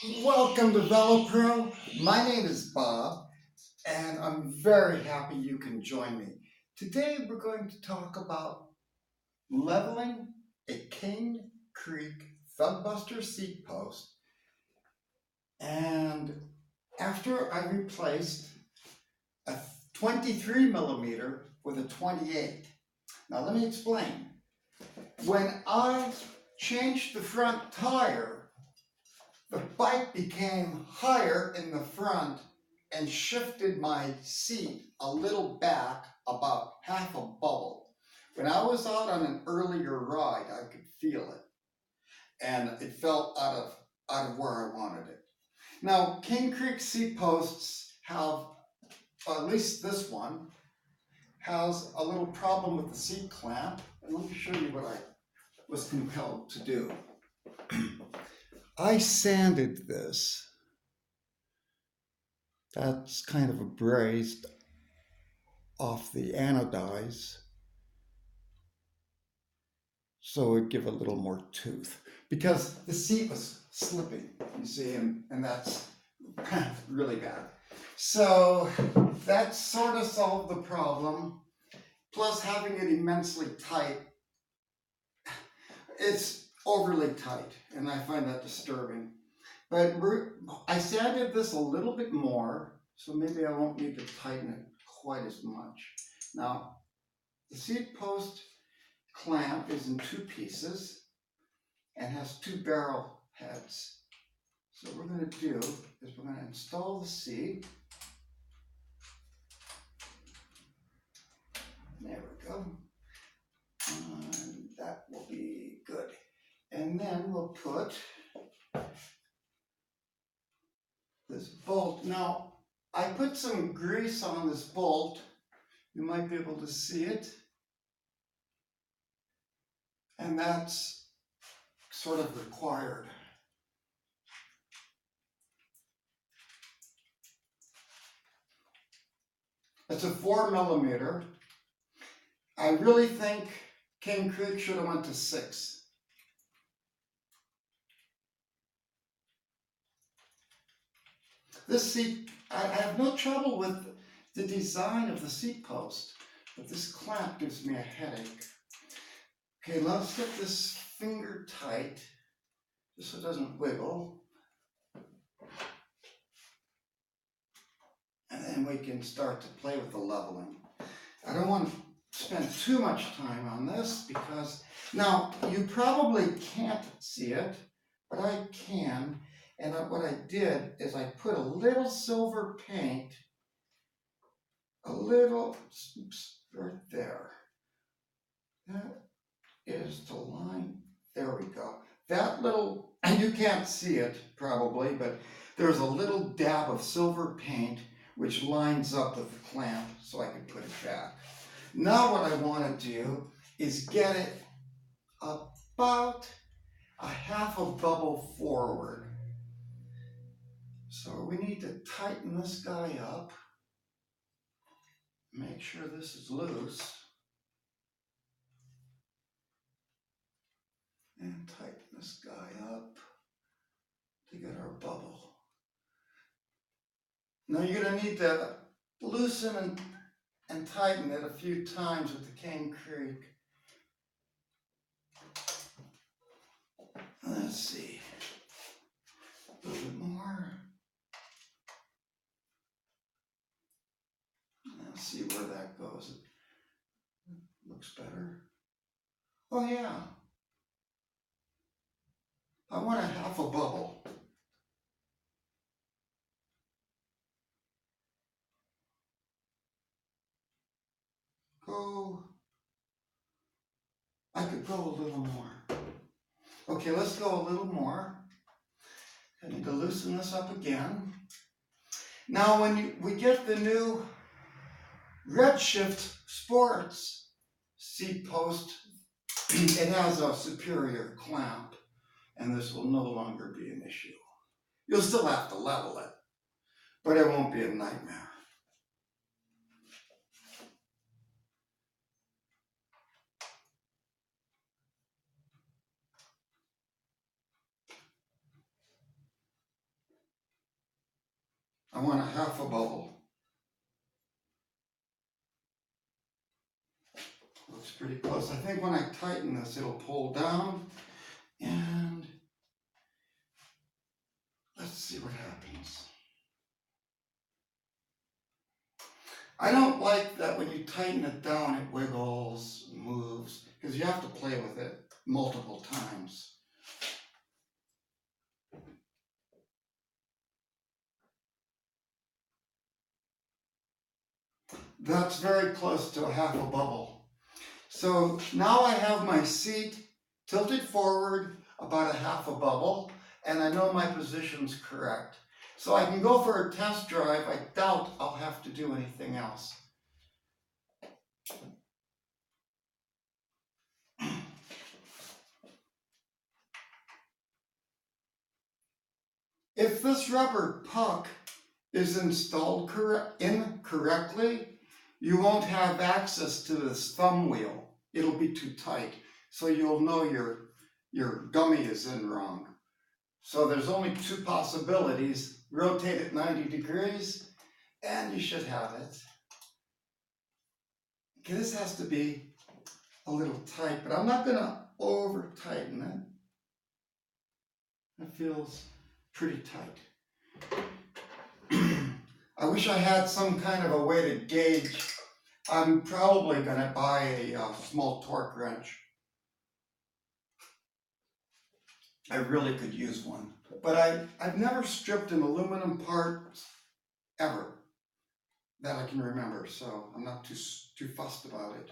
Welcome to VeloPro. My name is Bob, and I'm very happy you can join me. Today we're going to talk about leveling a King Creek Thudbuster seat post. And after I replaced a 23 millimeter with a 28. Now let me explain. When I changed the front tire, the bike became higher in the front and shifted my seat a little back about half a bubble. When I was out on an earlier ride, I could feel it, and it felt out of where I wanted it. Now, King Creek seat posts have, at least this one, has a little problem with the seat clamp. And let me show you what I was compelled to do. I sanded this. That's kind of abrased off the anodize, so it'd give a little more tooth. Because the seat was slipping, you see, and that's really bad. So that sort of solved the problem. Plus having it immensely tight, it's overly tight, and I find that disturbing. But I sanded this a little bit more, so maybe I won't need to tighten it quite as much. Now, the seat post clamp is in two pieces and has two barrel heads. So what we're going to do is we're going to install the seat. There we go. And that will be good. And then we'll put this bolt. Now, I put some grease on this bolt. You might be able to see it. And that's sort of required. It's a 4 millimeter. I really think King Creek should have went to 6. This seat, I have no trouble with the design of the seat post, but this clamp gives me a headache. Okay, let's get this finger tight, just so it doesn't wiggle. And then we can start to play with the leveling. I don't want to spend too much time on this because, now, you probably can't see it, but I can. And what I did is I put a little silver paint, oops, right there. That is the line. There we go. That little, and you can't see it probably, but there's a little dab of silver paint which lines up with the clamp so I can put it back. Now what I want to do is get it about a half a bubble forward. So we need to tighten this guy up. Make sure this is loose. And tighten this guy up to get our bubble. Now you're going to need to loosen and tighten it a few times with the King Creek. Let's see. A little bit more. Let's see where that goes. It looks better. Oh yeah. I want a half a bubble. I could go a little more. Okay, let's go a little more. I need to loosen this up again. Now when we get the new Redshift Sports seat post, it has a superior clamp, and this will no longer be an issue. You'll still have to level it, but it won't be a nightmare. I want a half a bubble. Looks pretty close. I think when I tighten this, it'll pull down, and let's see what happens. I don't like that when you tighten it down, it wiggles, moves, because you have to play with it multiple times. That's very close to a half a bubble. So now I have my seat tilted forward about a half a bubble, and I know my position's correct. So I can go for a test drive. I doubt I'll have to do anything else. If this rubber puck is installed incorrectly, you won't have access to this thumb wheel. It'll be too tight. So you'll know your gummy is in wrong. So there's only two possibilities. Rotate it 90 degrees and you should have it. Okay, this has to be a little tight, but I'm not gonna over tighten it. It feels pretty tight. I wish I had some kind of a way to gauge. I'm probably gonna buy a small torque wrench. I really could use one, but I've never stripped an aluminum part ever that I can remember, so I'm not too fussed about it.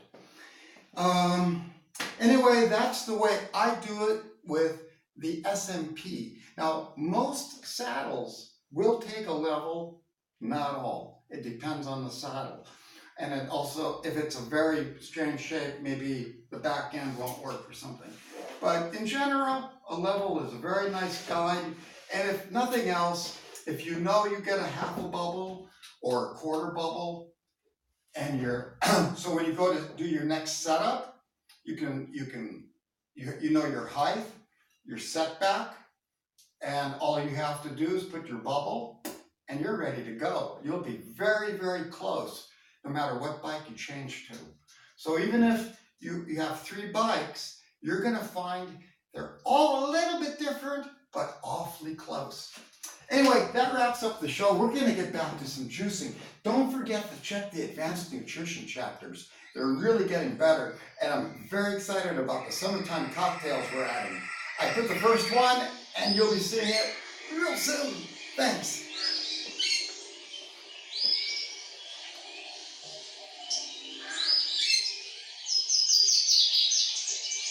Anyway, that's the way I do it with the SMP. Now, most saddles will take a level, not all. It depends on the saddle. And it also, if it's a very strange shape, maybe the back end won't work or something. But in general, a level is a very nice guide. And if nothing else, if you know you get a half a bubble or a quarter bubble, and so when you go to do your next setup, you know your height, your setback, and all you have to do is put your bubble, and you're ready to go. You'll be very, very close, no matter what bike you change to. So even if you have 3 bikes, you're gonna find they're all a little bit different, but awfully close. Anyway, that wraps up the show. We're gonna get back to some juicing. Don't forget to check the advanced nutrition chapters. They're really getting better, and I'm very excited about the summertime cocktails we're adding. I put the first one, and you'll be seeing it real soon. Thanks.